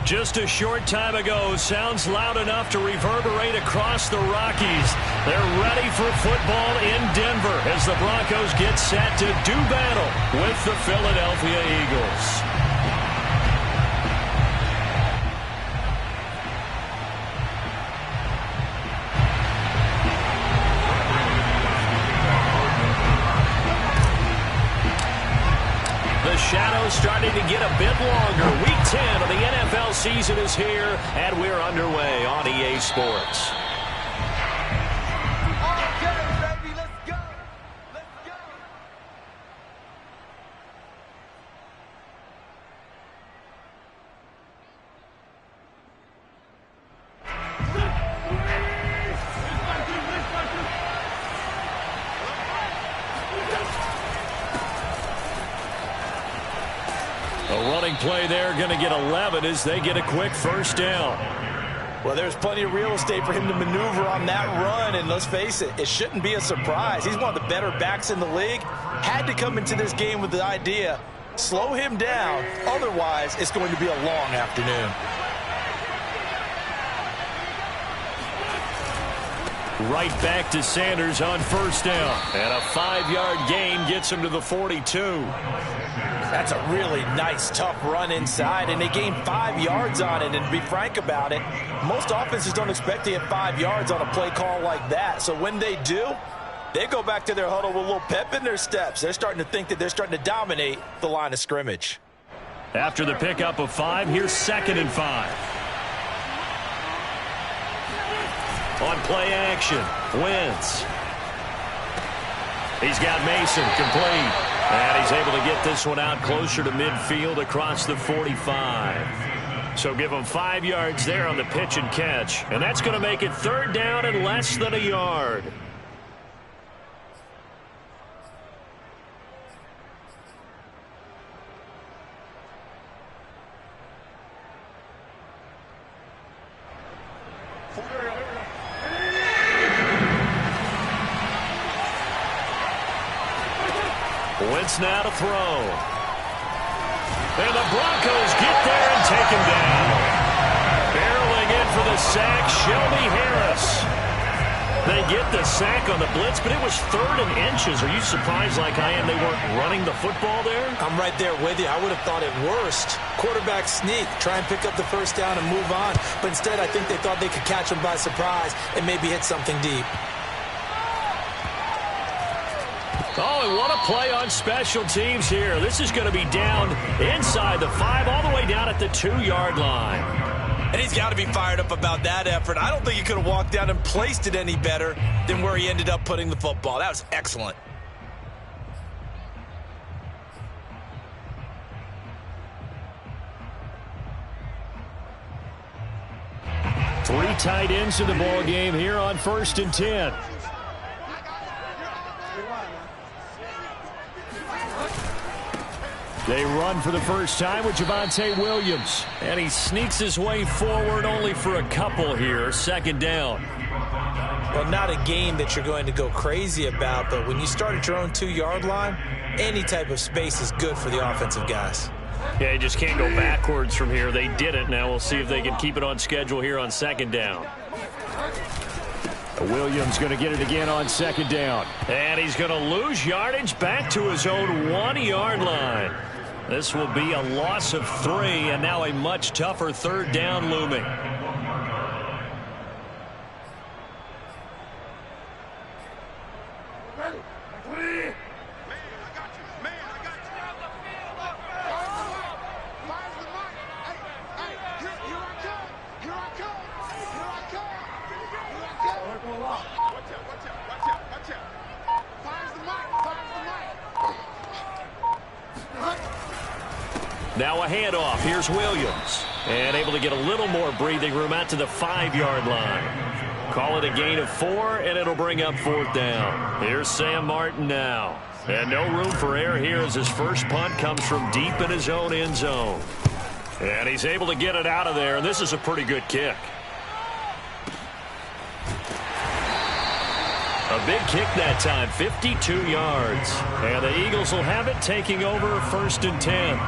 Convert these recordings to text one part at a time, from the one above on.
Just a short time ago, sounds loud enough to reverberate across the Rockies. They're ready for football in Denver as the Broncos get set to do battle with the Philadelphia Eagles. The shadow's starting to get a bit longer. Week 10 of the NFL season is here, and we're underway on EA Sports. Play there, going to get 11 as they get a quick first down. Well, there's plenty of real estate for him to maneuver on that run, and let's face it, it shouldn't be a surprise. He's one of the better backs in the league. Had to come into this game with the idea, slow him down, otherwise it's going to be a long afternoon. Right back to Sanders on first down, and a 5-yard gain gets him to the 42. That's a really nice, tough run inside, and they gained 5 yards on it. And to be frank about it, most offenses don't expect to get 5 yards on a play call like that. So when they do, they go back to their huddle with a little pep in their steps. They're starting to think that they're starting to dominate the line of scrimmage. After the pickup of 5, here's 2nd and 5. On play action, Wentz. He's got Mason complete. And he's able to get this one out closer to midfield across the 45. So give him 5 yards there on the pitch and catch. And that's going to make it 3rd down and less than a yard. Wentz now to throw. And the Broncos get there and take him down. Barreling in for the sack, Shelby Harris. They get the sack on the blitz, but it was 3rd and inches. Are you surprised like I am they weren't running the football there? I'm right there with you. I would have thought at worst, quarterback sneak, try and pick up the first down and move on. But instead, I think they thought they could catch him by surprise and maybe hit something deep. Oh, and what a play on special teams here. This is going to be down inside the 5, all the way down at the 2-yard line. And he's got to be fired up about that effort. I don't think he could have walked down and placed it any better than where he ended up putting the football. That was excellent. Three tight ends in the ball game here on 1st and 10. They run for the first time with Javonte Williams. And he sneaks his way forward only for a couple here. 2nd down. Well, not a game that you're going to go crazy about, but when you start at your own 2-yard line, any type of space is good for the offensive guys. Yeah, you just can't go backwards from here. They did it. Now we'll see if they can keep it on schedule here on 2nd down. Williams going to get it again on 2nd down. And he's going to lose yardage back to his own 1-yard line. This will be a loss of 3, and now a much tougher 3rd down looming. Now a handoff. Here's Williams. And able to get a little more breathing room out to the 5-yard line. Call it a gain of 4, and it'll bring up 4th down. Here's Sam Martin now. And no room for error here as his first punt comes from deep in his own end zone. And he's able to get it out of there, and this is a pretty good kick. A big kick that time, 52 yards. And the Eagles will have it, taking over 1st and 10.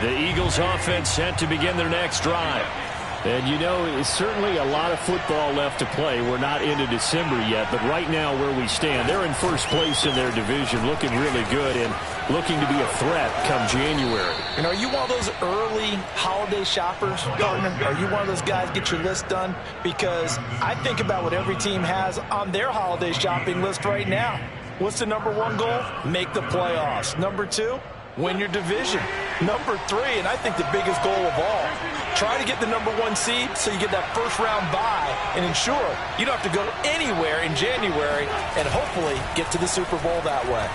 The Eagles offense set to begin their next drive. And, you know, it's certainly a lot of football left to play. We're not into December yet, but right now where we stand, they're in first place in their division, looking really good and looking to be a threat come January. And are you one of those early holiday shoppers, partner? Are you one of those guys get your list done? Because I think about what every team has on their holiday shopping list right now. What's the number one goal? Make the playoffs. Number two, win your division. Number three, and I think the biggest goal of all, try to get the number one seed so you get that first round bye and ensure you don't have to go anywhere in January and hopefully get to the Super Bowl that way.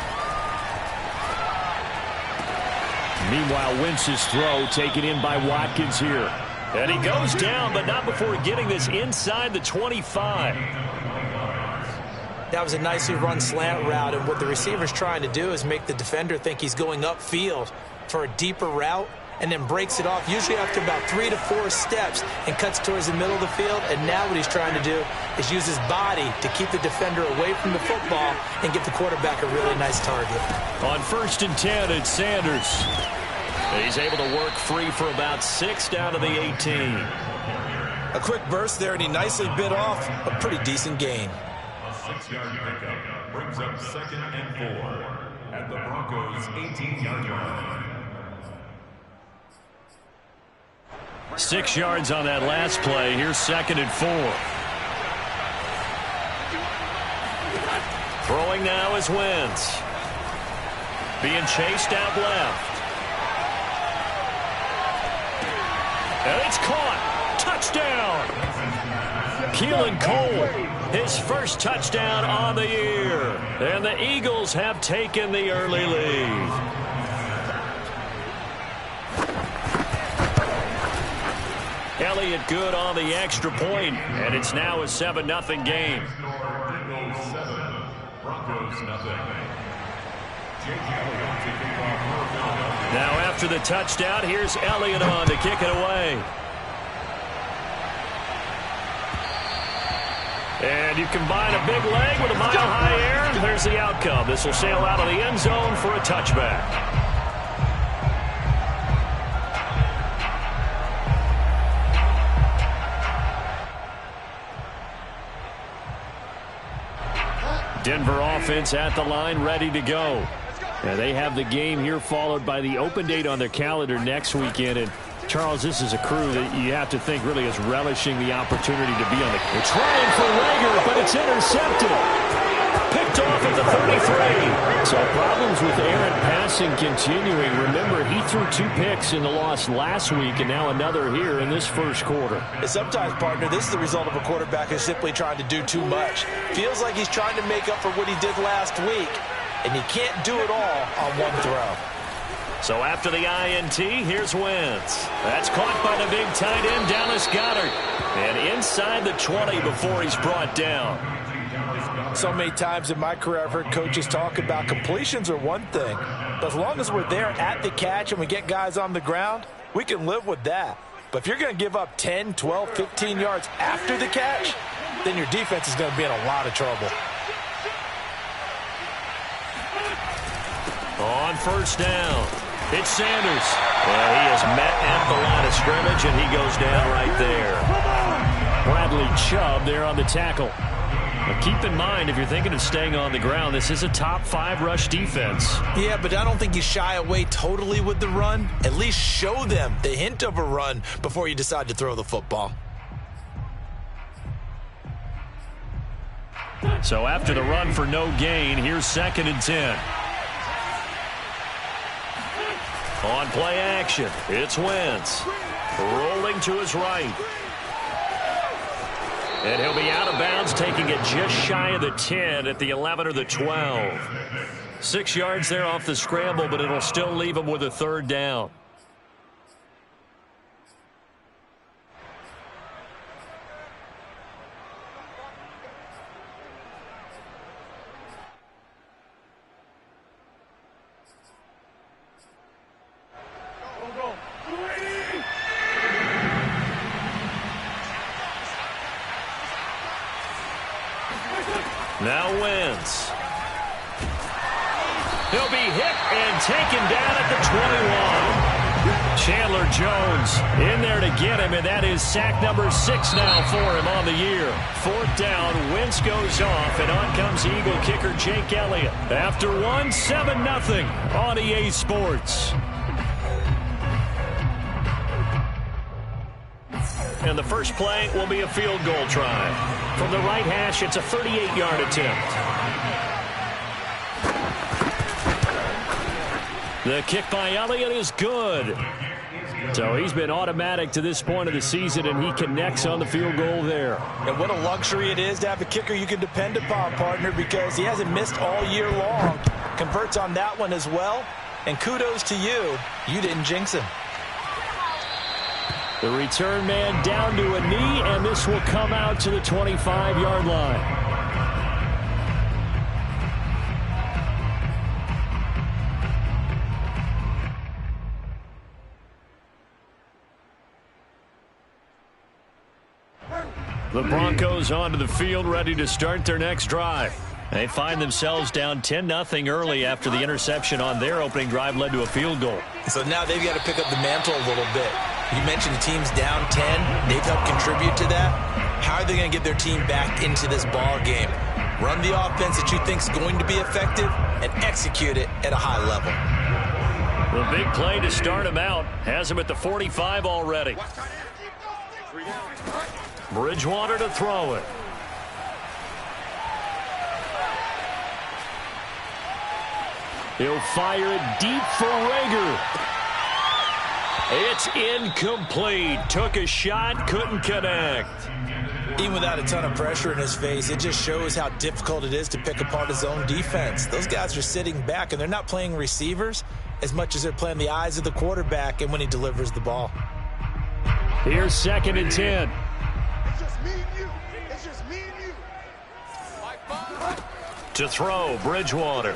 Meanwhile, Wentz's throw taken in by Watkins here. And he goes down, but not before getting this inside the 25. That was a nicely run slant route, and what the receiver's trying to do is make the defender think he's going upfield for a deeper route and then breaks it off, usually after about 3 to 4 steps, and cuts towards the middle of the field. And now what he's trying to do is use his body to keep the defender away from the football and give the quarterback a really nice target. On 1st and 10, it's Sanders. He's able to work free for about 6 down to the 18. A quick burst there, and he nicely bit off a pretty decent gain. A 6-yard pickup brings up 2nd and 4 at the Broncos' 18-yard line. 6 yards on that last play. Here's 2nd and 4. Throwing now is Wentz. Being chased out left. And it's caught. Touchdown. Keelan Cole, his first touchdown on the year. And the Eagles have taken the early lead. Elliott good on the extra point, and it's now a 7-0 game. Eagles 7, Broncos nothing. Now after the touchdown, here's Elliott on to kick it away. And you combine a big leg with a mile-high air, and there's the outcome. This will sail out of the end zone for a touchback. Denver offense at the line, ready to go. Now they have the game here followed by the open date on their calendar next weekend. And Charles, this is a crew that you have to think really is relishing the opportunity to be on the. They're trying for Rager, but it's intercepted. Picked off at the 33. So problems with errant passing continuing. Remember, he threw 2 picks in the loss last week, and now another here in this first quarter. And sometimes, partner, this is the result of a quarterback who's simply trying to do too much. Feels like he's trying to make up for what he did last week, and he can't do it all on one throw. So after the INT, here's Wentz. That's caught by the big tight end, Dallas Goedert. And inside the 20 before he's brought down. So many times in my career I've heard coaches talk about completions are one thing. But as long as we're there at the catch and we get guys on the ground, we can live with that. But if you're going to give up 10, 12, 15 yards after the catch, then your defense is going to be in a lot of trouble. On 1st down, it's Sanders. Well, he is met at the line of scrimmage, and he goes down right there. Bradley Chubb there on the tackle. Now keep in mind, if you're thinking of staying on the ground, this is a top 5 rush defense. Yeah, but I don't think you shy away totally with the run. At least show them the hint of a run before you decide to throw the football. So after the run for no gain, here's 2nd and 10. On play action, it's Wentz. Rolling to his right. And he'll be out of bounds, taking it just shy of the 10 at the 11 or the 12. 6 yards there off the scramble, but it'll still leave him with a 3rd down. Now Wentz. He'll be hit and taken down at the Chandler Jones in there to get him, and that is sack number 6 now for him on the year. 4th down, Wentz goes off, and on comes the Eagle kicker Jake Elliott. After 7-0 on EA Sports. And the first play will be a field goal try. From the right hash, it's a 38-yard attempt. The kick by Elliott is good. So he's been automatic to this point of the season, and he connects on the field goal there. And what a luxury it is to have a kicker you can depend upon, partner, because he hasn't missed all year long. Converts on that one as well. And kudos to you. You didn't jinx him. The return man down to a knee, and this will come out to the 25-yard line. The Broncos onto the field, ready to start their next drive. They find themselves down 10-0 early after the interception on their opening drive led to a field goal. So now they've got to pick up the mantle a little bit. You mentioned the team's down 10. They've helped contribute to that. How are they going to get their team back into this ball game? Run the offense that you think is going to be effective and execute it at a high level. The big play to start him out has him at the 45 already. Bridgewater to throw it. He'll fire it deep for Rager. It's incomplete. Took a shot, couldn't connect. Even without a ton of pressure in his face, it just shows how difficult it is to pick apart his own defense. Those guys are sitting back, and they're not playing receivers as much as they're playing the eyes of the quarterback and when he delivers the ball. Here's 2nd and 10. It's just me and you. It's just me and you. To throw, Bridgewater.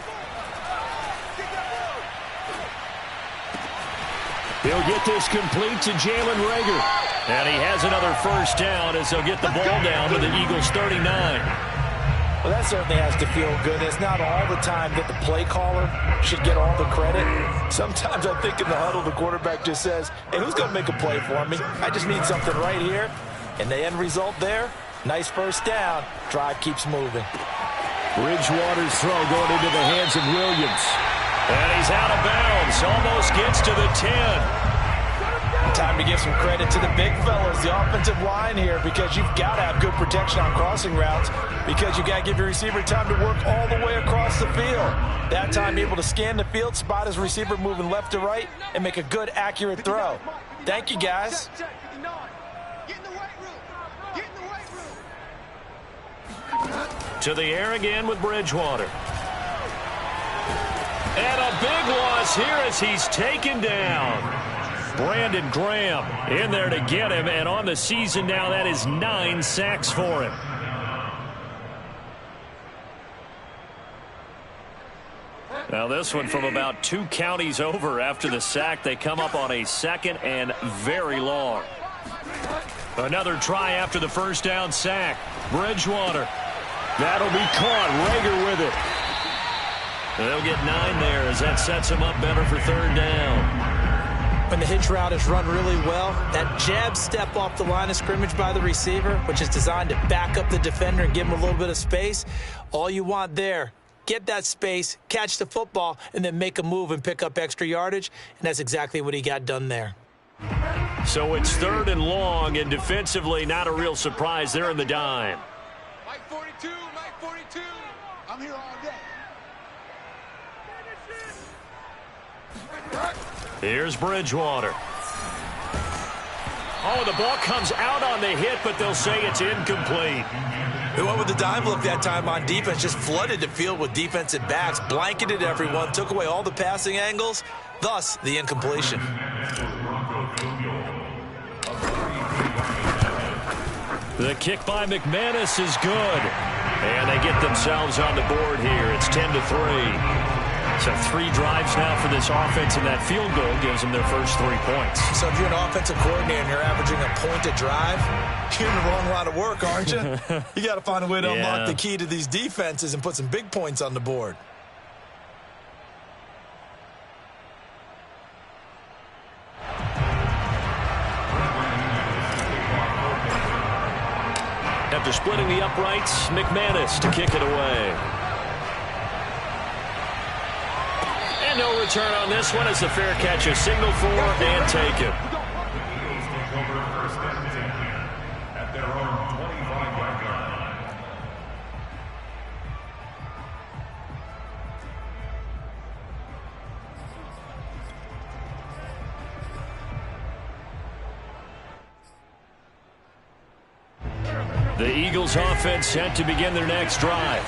He'll get this complete to Jalen Rager. And he has another first down as they'll get the ball down to the Eagles' 39. Well, that certainly has to feel good. It's not all the time that the play caller should get all the credit. Sometimes I think in the huddle, the quarterback just says, hey, who's going to make a play for me? I just need something right here. And the end result there, nice first down. Drive keeps moving. Bridgewater's throw going into the hands of Williams. And he's out of bounds. Almost gets to the 10. Time to give some credit to the big fellas, the offensive line here, because you've got to have good protection on crossing routes, because you've got to give your receiver time to work all the way across the field. That time able to scan the field, spot his receiver moving left to right, and make a good, accurate throw. Thank you, guys. Get in the weight room. Get in the weight room. To the air again with Bridgewater. And a big loss here as he's taken down. Brandon Graham in there to get him, and on the season now, that is 9 sacks for him. Now this one from about 2 counties over after the sack. They come up on a 2nd and very long. Another try after the first down sack. Bridgewater. That'll be caught. Rager with it. They'll get 9 there as that sets him up better for 3rd down. When the hitch route is run really well, that jab step off the line of scrimmage by the receiver, which is designed to back up the defender and give him a little bit of space, all you want there, get that space, catch the football, and then make a move and pick up extra yardage, and that's exactly what he got done there. So it's 3rd and long, and defensively not a real surprise. They're in the dime. Mike 42, Mike 42. I'm here all day. Here's Bridgewater. Oh, the ball comes out on the hit, but they'll say it's incomplete. They went with the dime look that time on defense, just flooded the field with defensive backs, blanketed everyone, took away all the passing angles, thus the incompletion. The kick by McManus is good. And they get themselves on the board here. It's 10-3. So 3 drives now for this offense, and that field goal gives them their first 3 points. So if you're an offensive coordinator and you're averaging a point a drive, you're in the wrong line of work, aren't you? You got to find a way to unlock the key to these defenses and put some big points on the board. the uprights, McManus to kick it away. And no return on this one as the fair catch a signal for and take it. Eagles take over first and 10 at their own 25-yard line. The Eagles offense set to begin their next drive.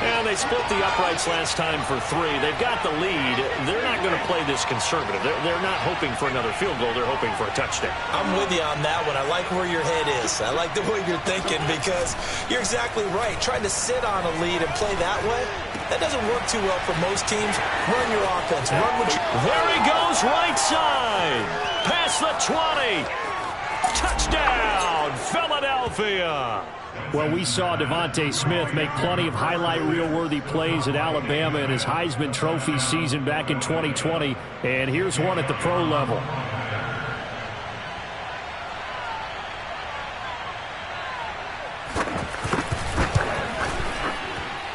And they split the uprights last time for 3. They've got the lead. They're not going to play this conservative. They're not hoping for another field goal. They're hoping for a touchdown. I'm with you on that one. I like where your head is. I like the way you're thinking because you're exactly right. Trying to sit on a lead and play that way, that doesn't work too well for most teams. Run your offense. Run what you... There he goes, right side. Past the 20. Touchdown, Philadelphia. Well, we saw Devontae Smith make plenty of highlight reel-worthy plays at Alabama in his Heisman Trophy season back in 2020, and here's one at the pro level.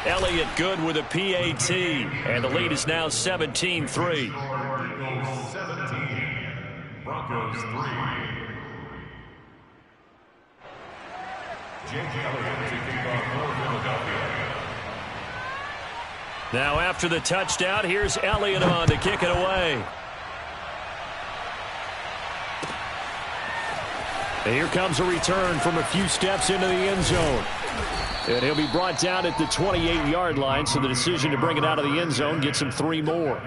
Elliott good with a PAT, and the lead is now 17-3. Eagles 17, Broncos 3. Jake Elliott to kick off for Philadelphia. Now after the touchdown, here's Elliott on to kick it away. And here comes a return from a few steps into the end zone. And he'll be brought down at the 28-yard line, so the decision to bring it out of the end zone gets him 3 more.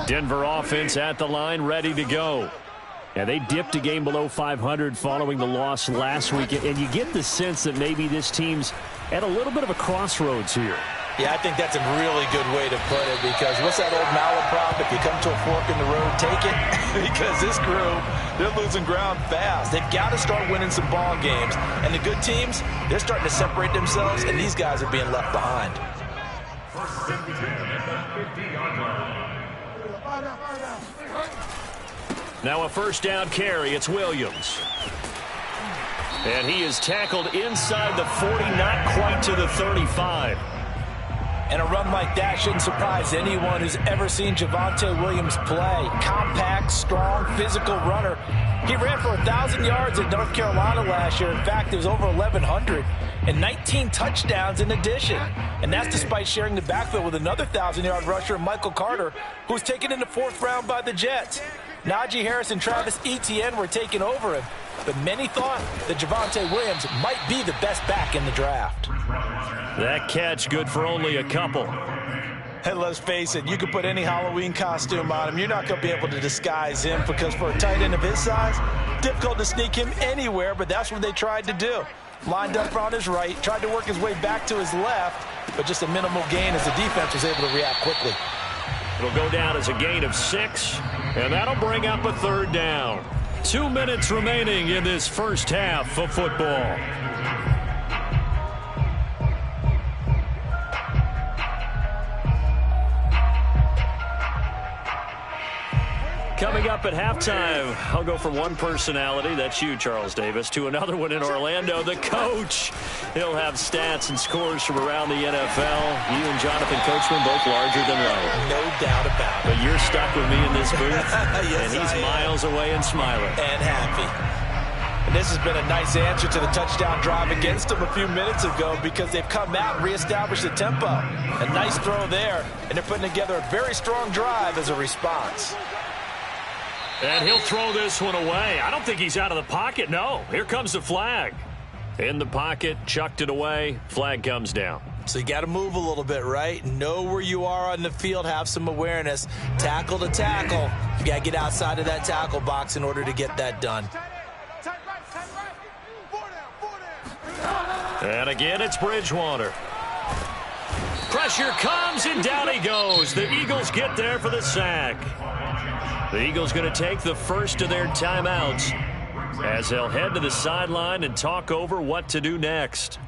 Denver offense at the line, ready to go. Yeah, they dipped a game below 500 following the loss last week, and you get the sense that maybe this team's at a little bit of a crossroads here. Yeah, I think that's a really good way to put it because what's that old malaprop? If you come to a fork in the road, take it. Because this crew, they're losing ground fast. They've got to start winning some ball games. And the good teams, they're starting to separate themselves, and these guys are being left behind. First and 10 at the 50-yard line. Now a first down carry. It's Williams. And he is tackled inside the 40, not quite to the 35. And a run like that shouldn't surprise anyone who's ever seen Javonte Williams play. Compact, strong, physical runner. He ran for 1,000 yards at North Carolina last year. In fact, it was over 1,100 and 19 touchdowns in addition. And that's despite sharing the backfield with another 1,000-yard rusher, Michael Carter, who was taken in the 4th round by the Jets. Najee Harris and Travis Etienne were taking over him. But many thought that Javonte Williams might be the best back in the draft. That catch good for only a couple. And let's face it, you could put any Halloween costume on him. You're not going to be able to disguise him because for a tight end of his size, difficult to sneak him anywhere, but that's what they tried to do. Lined up on his right, tried to work his way back to his left, but just a minimal gain as the defense was able to react quickly. It'll go down as a gain of 6, and that'll bring up a 3rd down. 2 minutes remaining in this first half of football. Coming up at halftime, I'll go from one personality, that's you, Charles Davis, to another one in Orlando, the coach. He'll have stats and scores from around the NFL. You and Jonathan Coachman both larger than life. No doubt about it. But you're stuck with me in this booth, Yes, and he's miles away and smiling. And happy. And this has been a nice answer to the touchdown drive against them a few minutes ago because they've come out and reestablished the tempo. A nice throw there, and they're putting together a very strong drive as a response. And he'll throw this one away. I don't think he's out of the pocket. No, here comes the flag. In the pocket, chucked it away. Flag comes down. So you got to move a little bit, right? Know where you are on the field. Have some awareness. Tackle to tackle. You got to get outside of that tackle box in order to get that done. And again, it's Bridgewater. Pressure comes, and down he goes. The Eagles get there for the sack. The Eagles going to take the first of their timeouts. as they'll head to the sideline and talk over what to do next.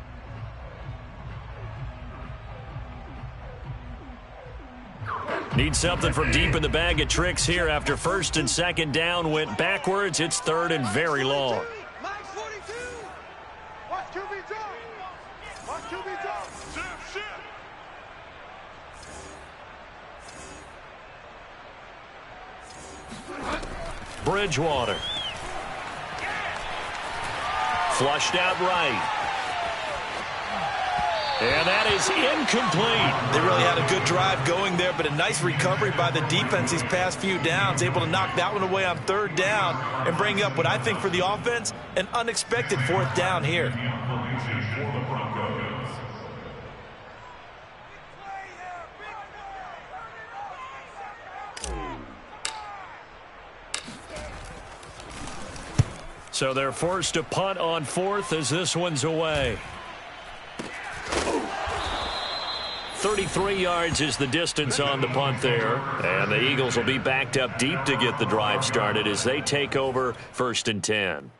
Need something from deep in the bag of tricks here after first and second down went backwards. It's third and very long. Bridgewater. Flushed out right. And that is incomplete. They really had a good drive going there, but a nice recovery by the defense these past few downs, able to knock that one away on third down and bring up what I think for the offense, an unexpected fourth down here. So they're forced to punt on fourth as this one's away. 33 yards is the distance on the punt there. And the Eagles will be backed up deep to get the drive started as they take over first and 10.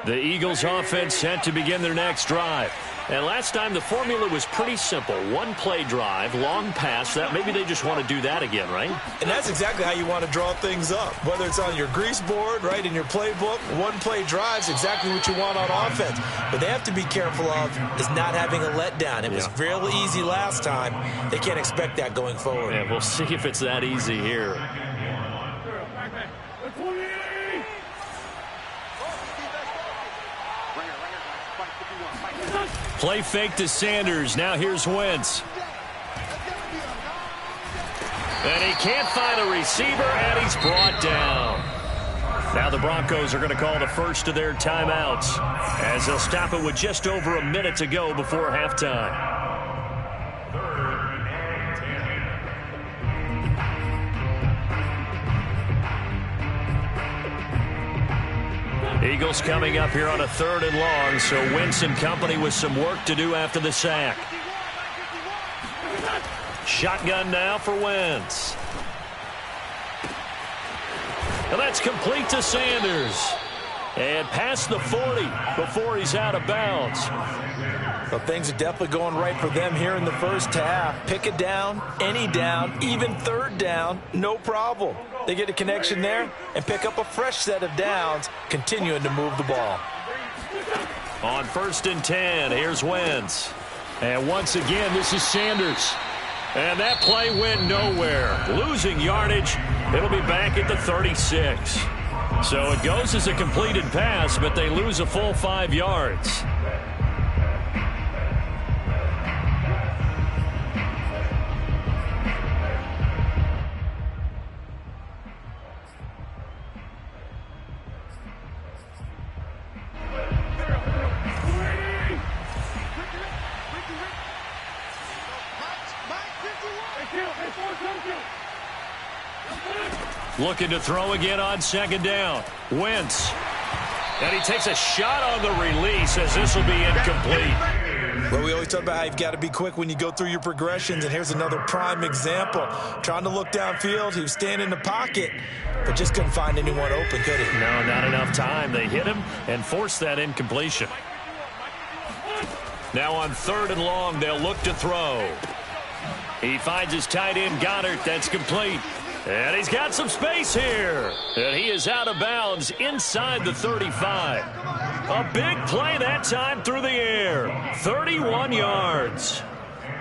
The Eagles offense set to begin their next drive. And last time the formula was pretty simple. One play drive, long pass. That maybe they just want to do that again, right? And that's exactly how you want to draw things up. Whether it's on your grease board, right, in your playbook, one play drive is exactly what you want on offense. But they have to be careful of is not having a letdown. It was real easy last time. They can't expect that going forward. Yeah, we'll see if it's that easy here. Play fake to Sanders. Now here's Wentz. And he can't find a receiver, and he's brought down. Now the Broncos are going to call the first of their timeouts as they'll stop it with just over a minute to go before halftime. Eagles coming up here on a third and long, so Wentz and company with some work to do after the sack. Shotgun now for Wentz. And that's complete to Sanders. And past the 40 before he's out of bounds. Well, things are definitely going right for them here in the first half. Pick it down, any down, even third down, no problem. They get a connection there and pick up a fresh set of downs, continuing to move the ball. On first and 10, here's Wentz. And once again, this is Sanders. And that play went nowhere. Losing yardage. It'll be back at the 36. So it goes as a completed pass, but they lose a full 5 yards. Looking to throw again on second down. Wentz. And he takes a shot on the release as this will be incomplete. Well, we always talk about how you've got to be quick when you go through your progressions, and here's another prime example. Trying to look downfield, he was standing in the pocket, but just couldn't find anyone open, could he? No, not enough time. They hit him and forced that incompletion. Now on third and long, they'll look to throw. He finds his tight end, Goddard. That's complete. And he's got some space here. And he is out of bounds inside the 35. A big play that time through the air. 31 yards.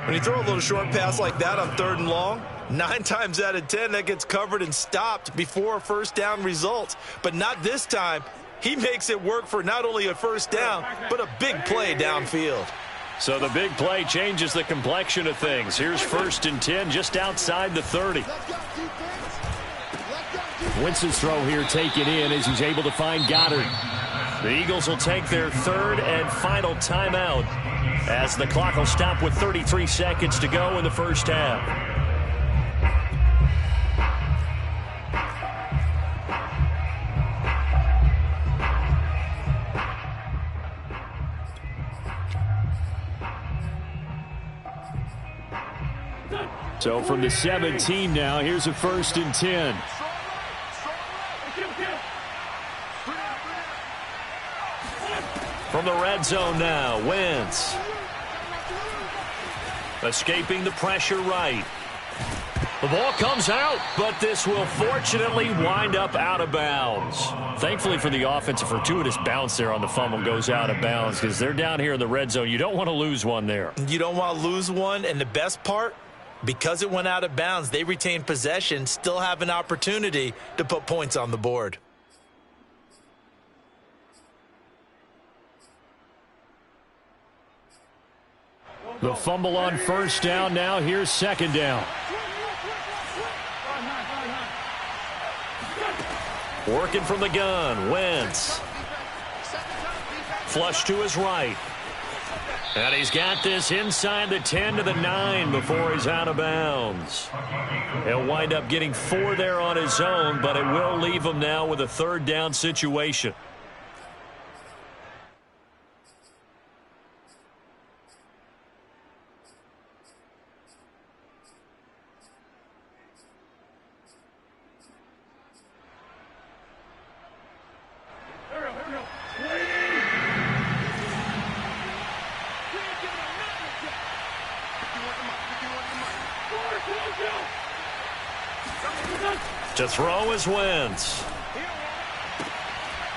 When you throw a little short pass like that on third and long, 9 times out of 10 that gets covered and stopped before a first down results. But not this time. He makes it work for not only a first down, but a big play downfield. So the big play changes the complexion of things. Here's first and 10 just outside the 30. Wentz's throw here taken in as he's able to find Goddard. The Eagles will take their third and final timeout as the clock will stop with 33 seconds to go in the first half. So from the 17 now, here's a 1st and 10. From the red zone now, Wentz. Escaping the pressure right. The ball comes out, but this will fortunately wind up out of bounds. Thankfully for the offense, a fortuitous bounce there on the fumble goes out of bounds because they're down here in the red zone. You don't want to lose one there. You don't want to lose one, and the best part, because it went out of bounds, they retain possession, still have an opportunity to put points on the board. The fumble on 1st down. Now here's 2nd down. Working from the gun, Wentz. Flush to his right. And he's got this inside the 10 to the 9 before he's out of bounds. He'll wind up getting 4 there on his own, but it will leave him now with a 3rd down situation. To throw is Wentz.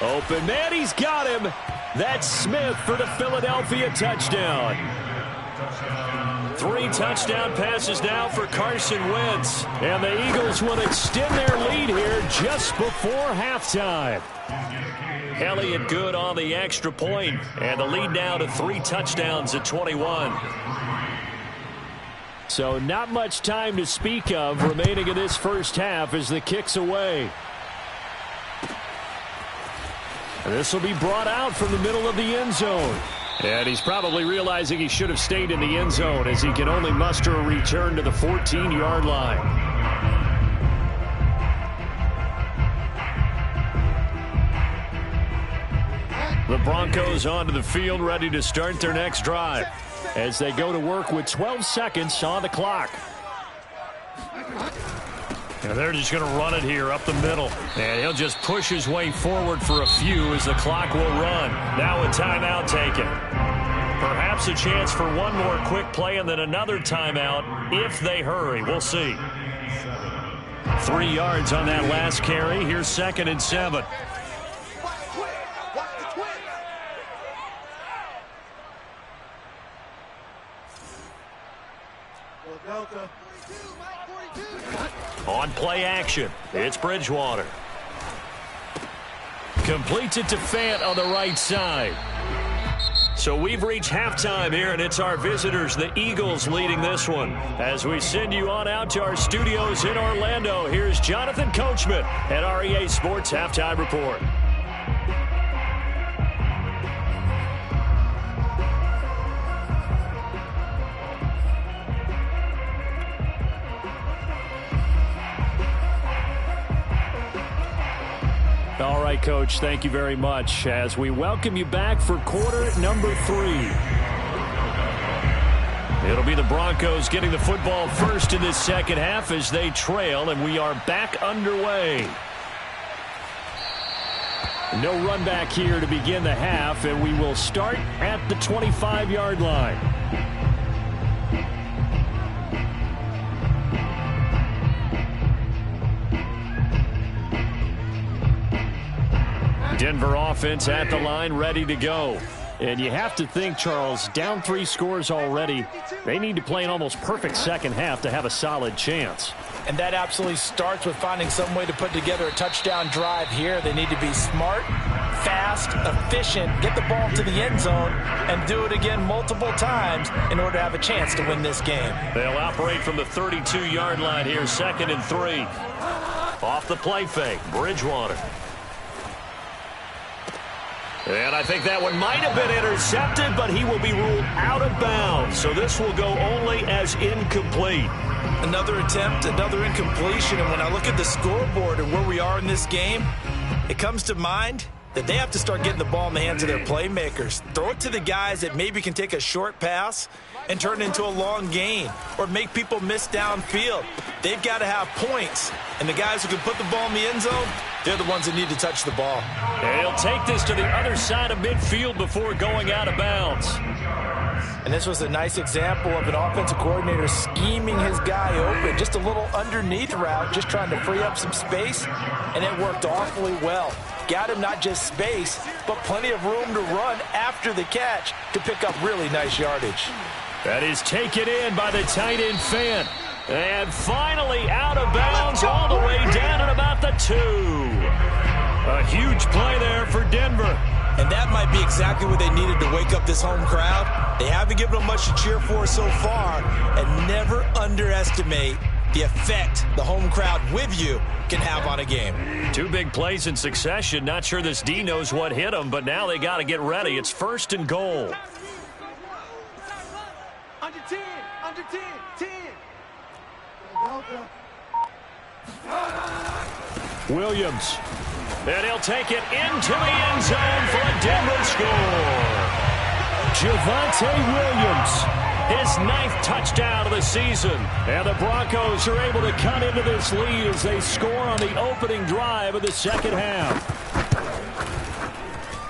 Open man, he's got him. That's Smith for the Philadelphia touchdown. 3 touchdown passes now for Carson Wentz. And the Eagles will extend their lead here just before halftime. Elliott good on the extra point, and the lead now to 3 touchdowns at 21. So not much time to speak of remaining in this first half as the kick's away. And this will be brought out from the middle of the end zone. And he's probably realizing he should have stayed in the end zone as he can only muster a return to the 14-yard line. The Broncos onto the field ready to start their next drive as they go to work with 12 seconds on the clock. And they're just going to run it here up the middle. And he'll just push his way forward for a few as the clock will run. Now a timeout taken. Perhaps a chance for one more quick play and then another timeout if they hurry. We'll see. 3 yards on that last carry. Here's 2nd and 7. On play action, it's Bridgewater. Completes it to Fant on the right side. So we've reached halftime here, and it's our visitors, the Eagles, leading this one. As we send you on out to our studios in Orlando, here's Jonathan Coachman at REA Sports Halftime Report. All right, Coach, thank you very much as we welcome you back for quarter number 3. It'll be the Broncos getting the football first in this second half as they trail, and we are back underway. No run back here to begin the half, and we will start at the 25-yard line. Denver offense at the line, ready to go. And you have to think, Charles, down 3 scores already. They need to play an almost perfect second half to have a solid chance. And that absolutely starts with finding some way to put together a touchdown drive here. They need to be smart, fast, efficient, get the ball to the end zone, and do it again multiple times in order to have a chance to win this game. They'll operate from the 32-yard line here, 2nd and 3. Off the play fake, Bridgewater. And I think that one might have been intercepted, but he will be ruled out of bounds. So this will go only as incomplete. Another attempt, another incompletion. And when I look at the scoreboard and where we are in this game, it comes to mind that they have to start getting the ball in the hands of their playmakers. Throw it to the guys that maybe can take a short pass and turn it into a long gain or make people miss downfield. They've got to have points, and the guys who can put the ball in the end zone, they're the ones that need to touch the ball. He'll take this to the other side of midfield before going out of bounds. And this was a nice example of an offensive coordinator scheming his guy open. Just a little underneath route, just trying to free up some space, and it worked awfully well. Got him not just space, but plenty of room to run after the catch to pick up really nice yardage. That is taken in by the tight end Fant. And finally out of bounds all the way down at about the 2. A huge play there for Denver. And that might be exactly what they needed to wake up this home crowd. They haven't given them much to cheer for so far, and never underestimate the effect the home crowd with you can have on a game. 2 big plays in succession. Not sure this D knows what hit them, but now they got to get ready. It's 1st and goal. Under 10, under 10, 10. Williams. And he'll take it into the end zone for a Denver score. Javonte Williams, his 9th touchdown of the season. And the Broncos are able to cut into this lead as they score on the opening drive of the second half.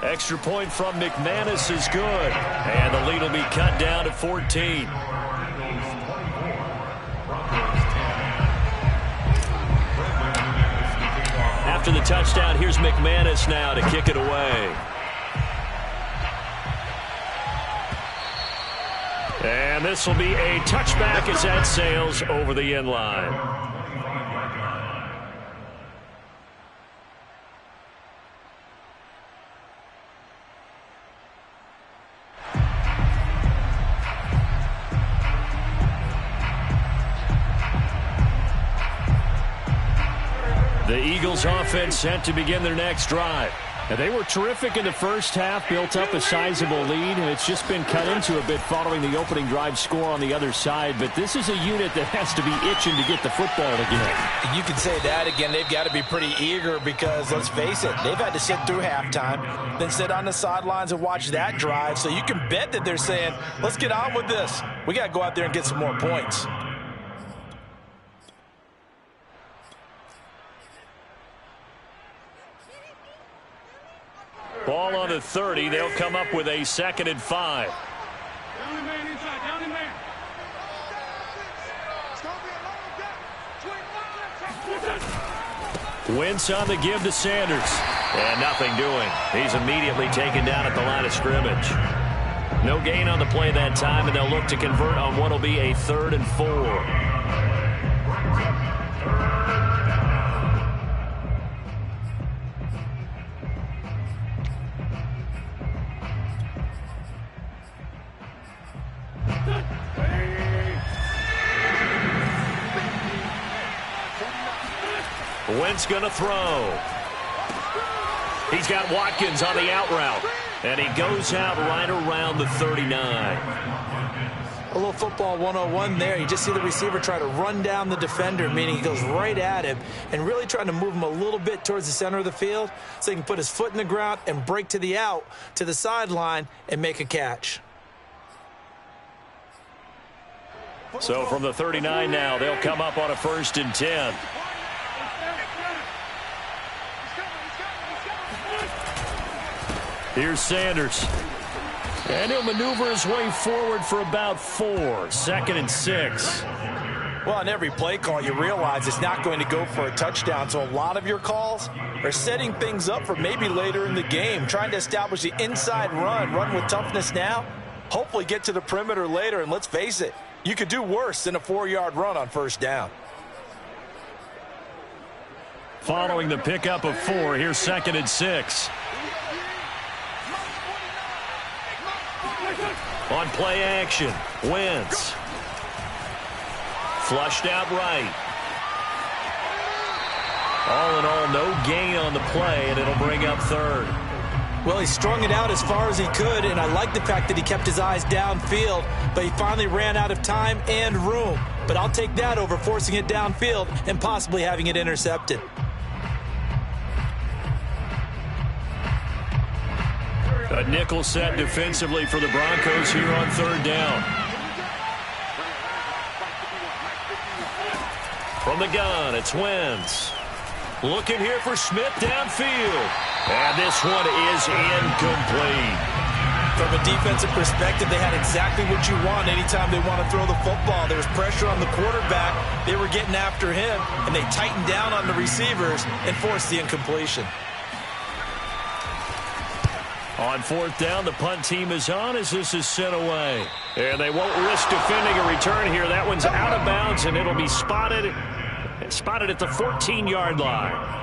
Extra point from McManus is good. And the lead will be cut down to 14. After the touchdown, here's McManus now to kick it away. And this will be a touchback as that sails over the end line. The Eagles offense set to begin their next drive. And they were terrific in the first half, built up a sizable lead, and it's just been cut into a bit following the opening drive score on the other side. But this is a unit that has to be itching to get the football again. You can say that again. They've got to be pretty eager because, let's face it, they've had to sit through halftime, then sit on the sidelines and watch that drive. So you can bet that they're saying, let's get on with this. We got to go out there and get some more points. Ball on the 30. They'll come up with a 2nd and 5. Down the man inside, down the man. Wentz on the give to Sanders. And nothing doing. He's immediately taken down at the line of scrimmage. No gain on the play that time, and they'll look to convert on what will be a 3rd and 4. Wentz going to throw. He's got Watkins on the out route. And he goes out right around the 39. A little football 101 there. You just see the receiver try to run down the defender, meaning he goes right at him and really trying to move him a little bit towards the center of the field so he can put his foot in the ground and break to the out, to the sideline, and make a catch. So from the 39 now, they'll come up on a 1st and 10. Here's Sanders. And he'll maneuver his way forward for about 4. 2nd and 6. Well, on every play call, you realize it's not going to go for a touchdown. So a lot of your calls are setting things up for maybe later in the game, trying to establish the inside run with toughness now, hopefully get to the perimeter later. And let's face it, you could do worse than a 4-yard run on 1st down. Following the pickup of 4, here's 2nd and 6. On play action, Wentz. Flushed out right. All in all, no gain on the play, and it'll bring up 3rd. Well, he strung it out as far as he could, and I like the fact that he kept his eyes downfield, but he finally ran out of time and room. But I'll take that over forcing it downfield and possibly having it intercepted. A nickel set defensively for the Broncos here on third down. From the gun, it's Wentz. Looking here for Smith downfield. And this one is incomplete. From a defensive perspective, they had exactly what you want anytime they want to throw the football. There was pressure on the quarterback. They were getting after him, and they tightened down on the receivers and forced the incompletion. On fourth down, the punt team is on as this is sent away. And they won't risk defending a return here. That one's out of bounds, and it'll be spotted at the 14-yard line.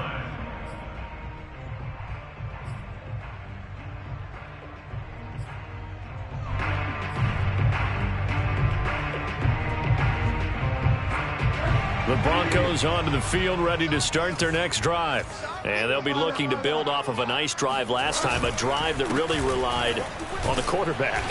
The Broncos onto the field, ready to start their next drive. And they'll be looking to build off of a nice drive last time, a drive that really relied on the quarterback.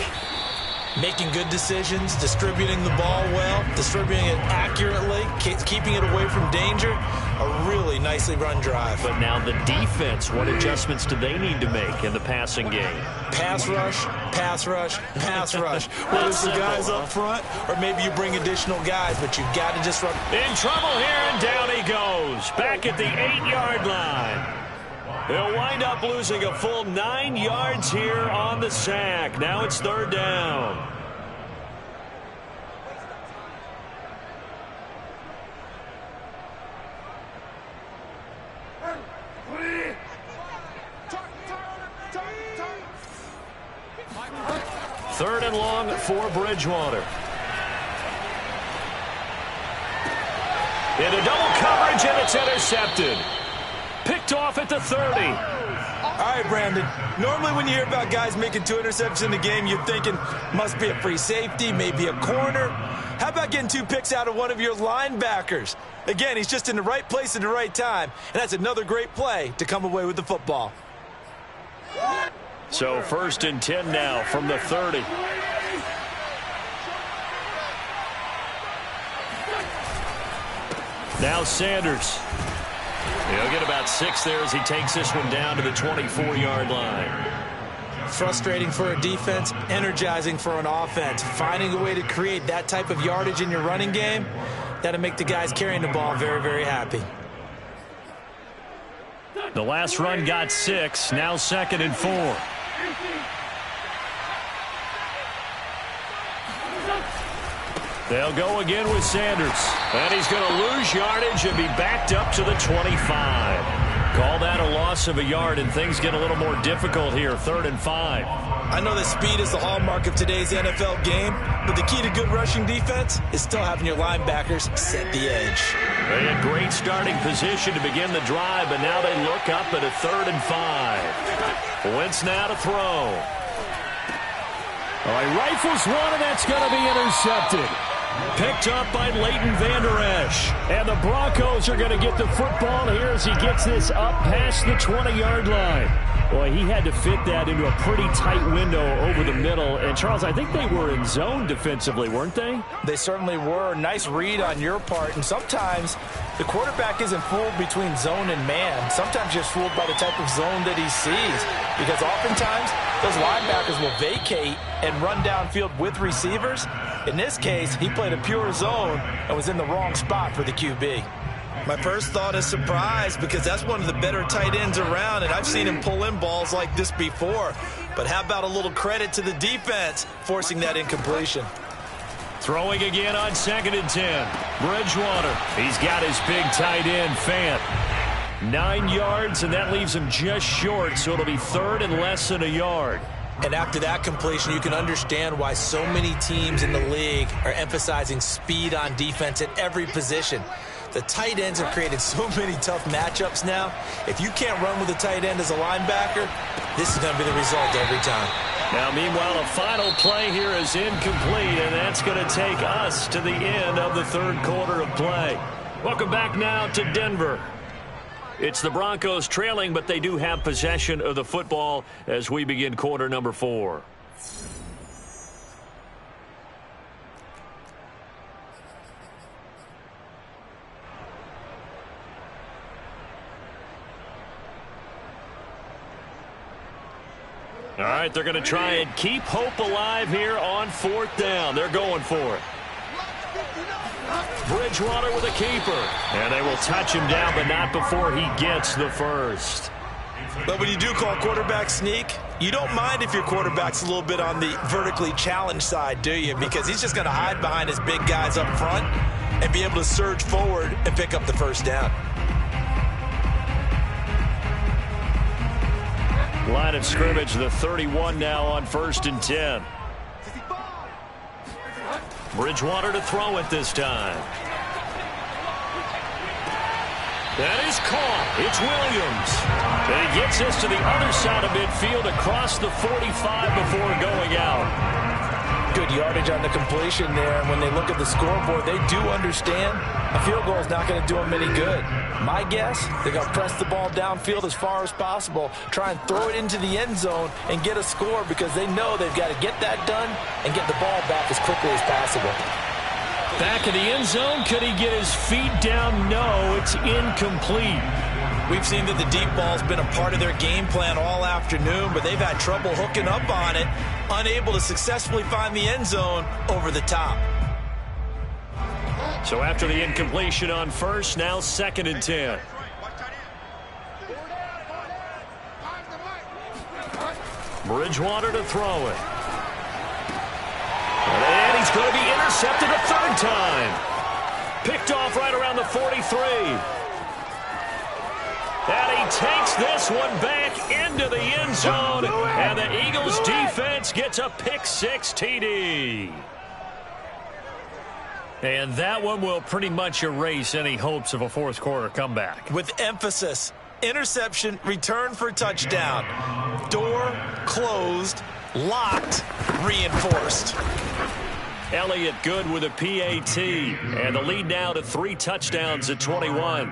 Making good decisions, distributing the ball well, distributing it accurately, keeping it away from danger. A really nicely run drive. But now the defense, what adjustments do they need to make in the passing game? Pass rush, pass rush, pass rush. Whether it's the guys up front or maybe you bring additional guys, but you've got to disrupt. In trouble here, and down he goes. Back at the 8-yard line. He'll wind up losing a full 9 yards here on the sack. Now it's third down. Third and long for Bridgewater. Into double coverage, and it's intercepted. Picked off at the 30. All right, Brandon. Normally when you hear about guys making 2 interceptions in the game, you're thinking must be a free safety, maybe a corner. How about getting 2 picks out of one of your linebackers? Again, he's just in the right place at the right time, and that's another great play to come away with the football. So first and 10 now from the 30. Now Sanders. He'll get about 6 there as he takes this one down to the 24-yard line. Frustrating for a defense, energizing for an offense. Finding a way to create that type of yardage in your running game, that'll make the guys carrying the ball very, very happy. The last run got 6. Now second and 4. They'll go again with Sanders. And he's going to lose yardage and be backed up to the 25. Call that a loss of a yard, and things get a little more difficult here. Third and 5. I know that speed is the hallmark of today's NFL game, but the key to good rushing defense is still having your linebackers set the edge. They had great starting position to begin the drive, but now they look up at a third and 5. Wentz now to throw. All right, rifles one, and that's going to be intercepted. Picked up by Leighton Vander Esch. And the Broncos are going to get the football here as he gets this up past the 20-yard line. Boy, he had to fit that into a pretty tight window over the middle. And, Charles, I think they were in zone defensively, weren't they? They certainly were. Nice read on your part. And sometimes the quarterback isn't fooled between zone and man. Sometimes you're fooled by the type of zone that he sees. Because oftentimes those linebackers will vacate and run downfield with receivers. In this case, he played a pure zone and was in the wrong spot for the QB. My first thought is surprise, because that's one of the better tight ends around, and I've seen him pull in balls like this before. But how about a little credit to the defense forcing that incompletion? Throwing again on second and 10. Bridgewater. He's got his big tight end, Fant. 9 yards, and that leaves him just short, so it'll be third and less than a yard. And after that completion, you can understand why so many teams in the league are emphasizing speed on defense at every position. The tight ends have created so many tough matchups now. If you can't run with a tight end as a linebacker, this is going to be the result every time. Now, meanwhile, a final play here is incomplete, and that's going to take us to the end of the third quarter of play. Welcome back now to Denver. It's the Broncos trailing, but they do have possession of the football as we begin quarter number 4. All right, they're going to try and keep hope alive here on 4th down. They're going for it. Bridgewater with a keeper. And they will touch him down, but not before he gets the first. But when you do call quarterback sneak, you don't mind if your quarterback's a little bit on the vertically challenged side, do you? Because he's just going to hide behind his big guys up front and be able to surge forward and pick up the first down. Line of scrimmage, the 31 now on 1st and 10. Bridgewater to throw it this time. That is caught. It's Williams. And he gets this to the other side of midfield across the 45 before going out. Good yardage on the completion there. And when they look at the scoreboard, they do understand a field goal is not going to do them any good. My guess, they're going to press the ball downfield as far as possible, try and throw it into the end zone and get a score because they know they've got to get that done and get the ball back as quickly as possible. Back in the end zone, could he get his feet down? No, it's incomplete. We've seen that the deep ball's been a part of their game plan all afternoon, but they've had trouble hooking up on it, unable to successfully find the end zone over the top. So after the incompletion on 1st, now 2nd and 10. Bridgewater to throw it. And he's going to be intercepted a 3rd time. Picked off right around the 43. And he takes this one back into the end zone. And the Eagles defense gets a pick-6 TD. And that one will pretty much erase any hopes of a 4th quarter comeback. With emphasis, interception, return for touchdown. Door closed, locked, reinforced. Elliott good with a PAT. And the lead now to 3 touchdowns at 21.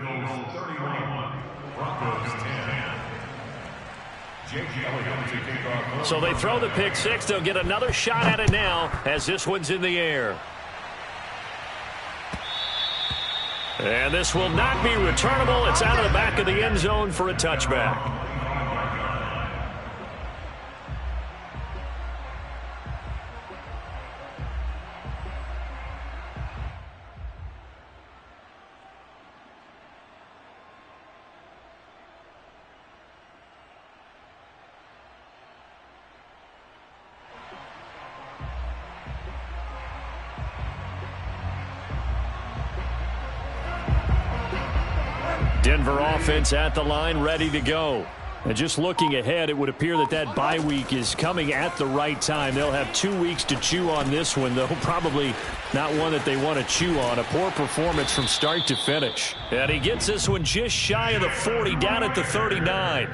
So they throw the pick-6. They'll get another shot at it now as this one's in the air. And this will not be returnable. It's out of the back of the end zone for a touchback. Denver offense at the line, ready to go. And just looking ahead, it would appear that that bye week is coming at the right time. They'll have 2 weeks to chew on this one, though probably not one that they want to chew on. A poor performance from start to finish. And he gets this one just shy of the 40, down at the 39.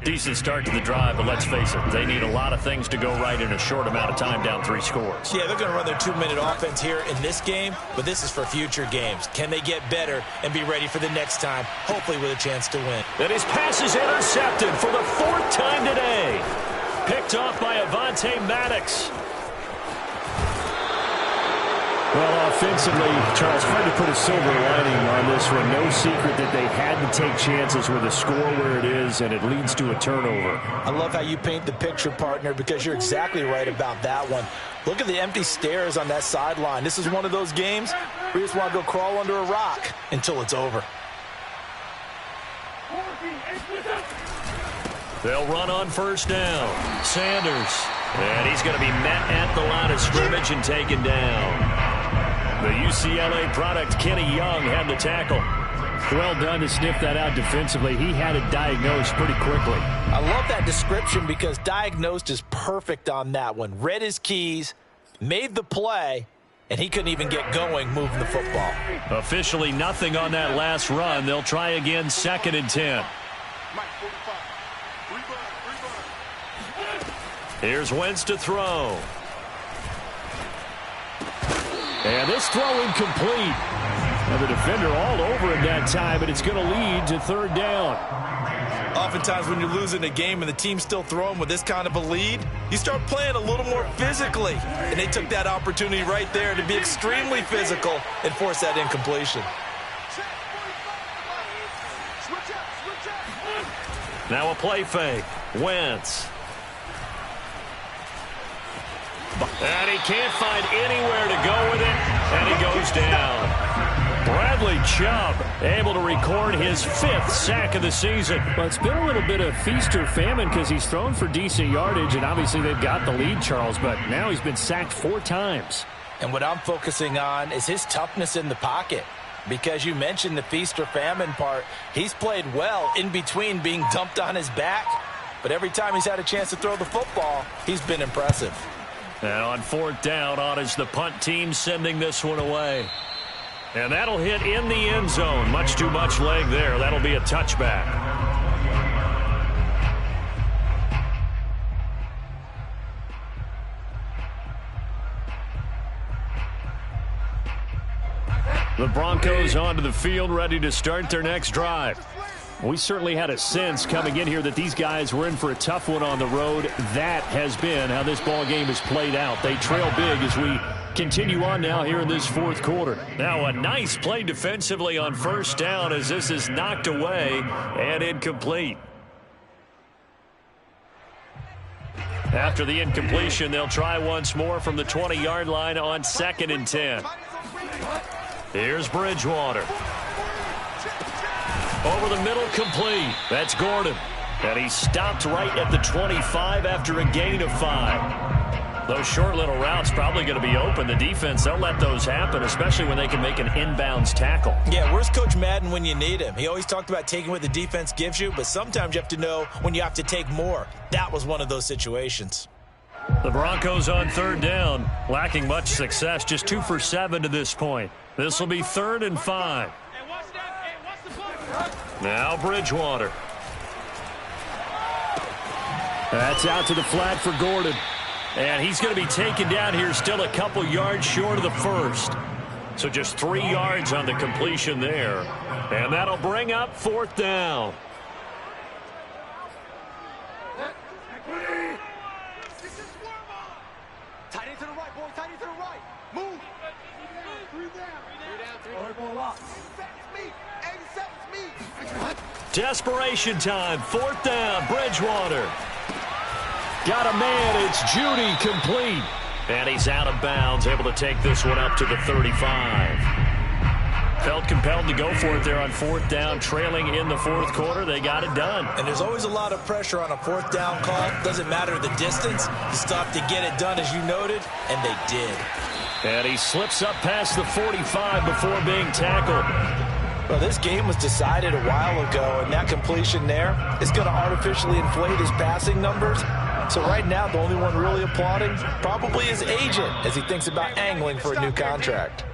Decent start to the drive, but let's face it, they need a lot of things to go right in a short amount of time, down 3 scores. Yeah, they're going to run their 2-minute offense here in this game, but this is for future games. Can they get better and be ready for the next time, hopefully with a chance to win? And his pass is intercepted for the 4th time today. Picked off by Avonte Maddox. Well, offensively, Charles, hard to put a silver lining on this one. No secret that they had to take chances with a score where it is, and it leads to a turnover. I love how you paint the picture, partner, because you're exactly right about that one. Look at the empty stares on that sideline. This is one of those games where you just want to go crawl under a rock until it's over. They'll run on 1st down. Sanders. And he's going to be met at the line of scrimmage and taken down. The UCLA product, Kenny Young, had the tackle. Well done to sniff that out defensively. He had it diagnosed pretty quickly. I love that description because diagnosed is perfect on that one. Read his keys, made the play, and he couldn't even get going moving the football. Officially nothing on that last run. They'll try again, 2nd and 10. Here's Wentz to throw. And this throw incomplete. And the defender all over him that time, but it's going to lead to 3rd down. Oftentimes when you're losing a game and the team's still throwing with this kind of a lead, you start playing a little more physically. And they took that opportunity right there to be extremely physical and force that incompletion. Now a play fake. Wentz. And he can't find anywhere to go with it, and he goes down. Bradley Chubb able to record his 5th sack of the season. Well, it's been a little bit of feast or famine because he's thrown for decent yardage, and obviously they've got the lead, Charles, but now he's been sacked 4 times. And what I'm focusing on is his toughness in the pocket. Because you mentioned the feast or famine part, he's played well in between being dumped on his back. But every time he's had a chance to throw the football, he's been impressive. And on 4th down, on is the punt team sending this one away. And that'll hit in the end zone. Much too much leg there. That'll be a touchback. The Broncos onto the field, ready to start their next drive. We certainly had a sense coming in here that these guys were in for a tough one on the road. That has been how this ball game has played out. They trail big as we continue on now here in this 4th quarter. Now a nice play defensively on 1st down as this is knocked away and incomplete. After the incompletion, they'll try once more from the 20-yard line on 2nd and 10. Here's Bridgewater. Over the middle, complete. That's Gordon. And he stopped right at the 25 after a gain of 5. Those short little routes probably going to be open. The defense, they'll let those happen, especially when they can make an inbounds tackle. Yeah, where's Coach Madden when you need him? He always talked about taking what the defense gives you, but sometimes you have to know when you have to take more. That was one of those situations. The Broncos on 3rd down, lacking much success, just 2 for 7 to this point. This will be 3rd and 5. Now Bridgewater. That's out to the flat for Gordon. And he's going to be taken down here still a couple yards short of the 1st. So just 3 yards on the completion there. And that'll bring up 4th down. Tight end to the right, boy. Tight end to the right. Move. 3 down. Desperation time. 4th down. Bridgewater. Got a man. It's Judy, complete. And he's out of bounds, able to take this one up to the 35. Felt compelled to go for it there on 4th down, trailing in the 4th quarter. They got it done. And there's always a lot of pressure on a 4th down call. Doesn't matter the distance. You stop to get it done, as you noted, and they did. And he slips up past the 45 before being tackled. Well, this game was decided a while ago, and that completion there is going to artificially inflate his passing numbers. So right now, the only one really applauding probably his agent as he thinks about angling for a new contract.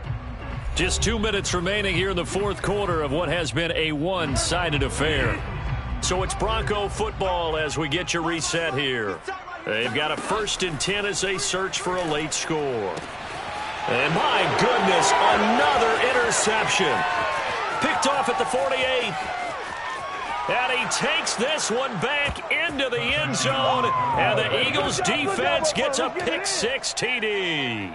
Just 2 minutes remaining here in the 4th quarter of what has been a one-sided affair. So it's Bronco football as we get you reset here. They've got a 1st and 10 as they search for a late score. And my goodness, another interception. Picked off at the 48. And he takes this one back into the end zone. And the Eagles defense gets a pick-6 TD.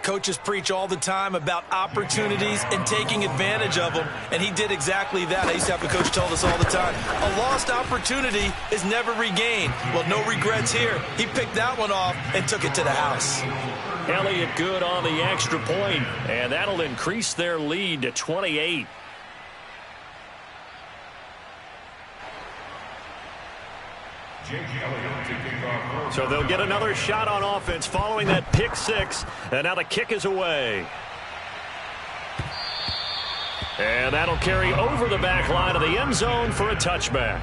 Coaches preach all the time about opportunities and taking advantage of them, and he did exactly that. I used to have a coach tell us all the time, a lost opportunity is never regained. Well, no regrets here. He picked that one off and took it to the house. Elliott good on the extra point, and that'll increase their lead to 28. So they'll get another shot on offense following that pick-6, and now the kick is away. And that'll carry over the back line of the end zone for a touchback.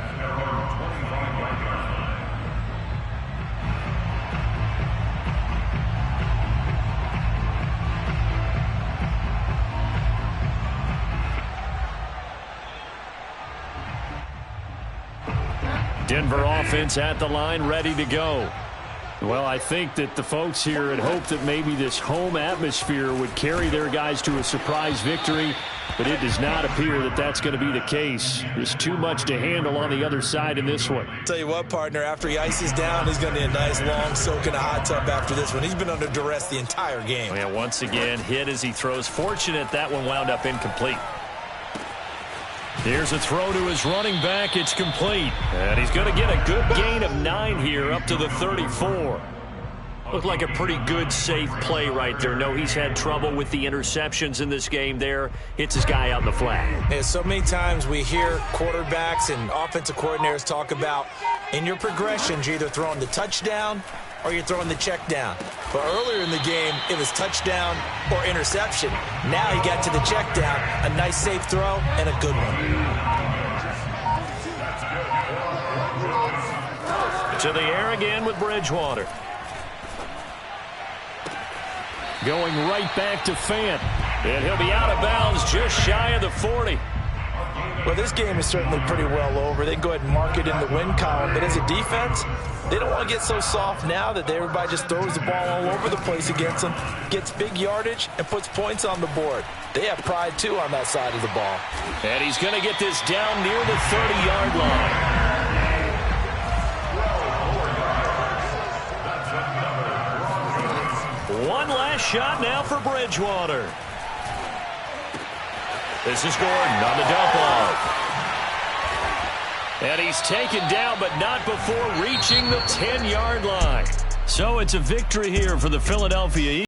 Denver offense at the line, ready to go. Well, I think that the folks here had hoped that maybe this home atmosphere would carry their guys to a surprise victory, but it does not appear that that's going to be the case. There's too much to handle on the other side in this one. Tell you what, partner, after he ices down, he's going to need a nice long soak in a hot tub after this one. He's been under duress the entire game. And once again, hit as he throws. Fortunate that one wound up incomplete. Here's a throw to his running back. It's complete. And he's going to get a good gain of 9 here up to the 34. Looked like a pretty good, safe play right there. No, he's had trouble with the interceptions in this game there. Hits his guy out in the flat. And so many times we hear quarterbacks and offensive coordinators talk about in your progressions, you're either throwing the touchdown or you're throwing the check down. But earlier in the game, it was touchdown or interception. Now he got to the check down, a nice safe throw, and a good one. To the air again with Bridgewater. Going right back to Fant. And he'll be out of bounds just shy of the 40. Well, this game is certainly pretty well over. They can go ahead and mark it in the win column. But as a defense, they don't want to get so soft now that everybody just throws the ball all over the place against them, gets big yardage, and puts points on the board. They have pride, too, on that side of the ball. And he's going to get this down near the 30-yard line. One last shot now for Bridgewater. This is Gordon on the dump off. And he's taken down, but not before reaching the 10-yard line. So it's a victory here for the Philadelphia Eagles.